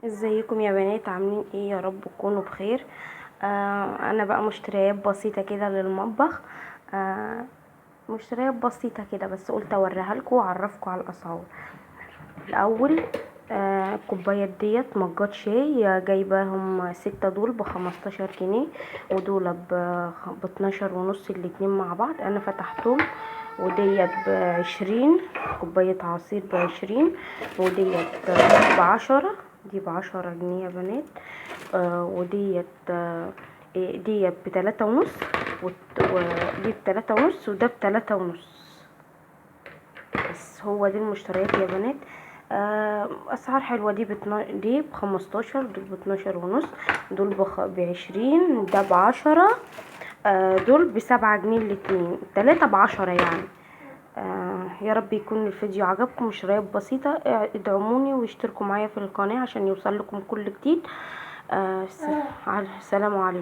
ازيكم يا بنات؟ عاملين ايه؟ يا رب تكونوا بخير. انا بقى مشتريات بسيطه كده للمطبخ. آه مشتريات بسيطه كده، بس قلت اوريها لكم واعرفكم على الاسعار الاول. الكوبايات ديت مجات شاي، جايباهم 6 دول ب15 جنيه، ودول ب12 ونص الاتنين مع بعض. انا فتحتهم، وديت ب20 كوباية عصير ب20، وديت ب10. دي ب10 جنيه يا بنات. وديت ديت ب3 ونص، ودي ب3 ونص، وده ب3 ونص. بس هو دي المشتريات يا بنات. اسعار حلوه. دي ب15، دول ب12 ونص، دول ب20، ده ب10. دول ب7 جنيه الاتنين، 3 ب10 يعني. يا رب يكون الفيديو عجبكم. مشتريات بسيطه. ادعموني واشتركوا معايا في القناه عشان يوصل لكم كل جديد. السلام عليكم.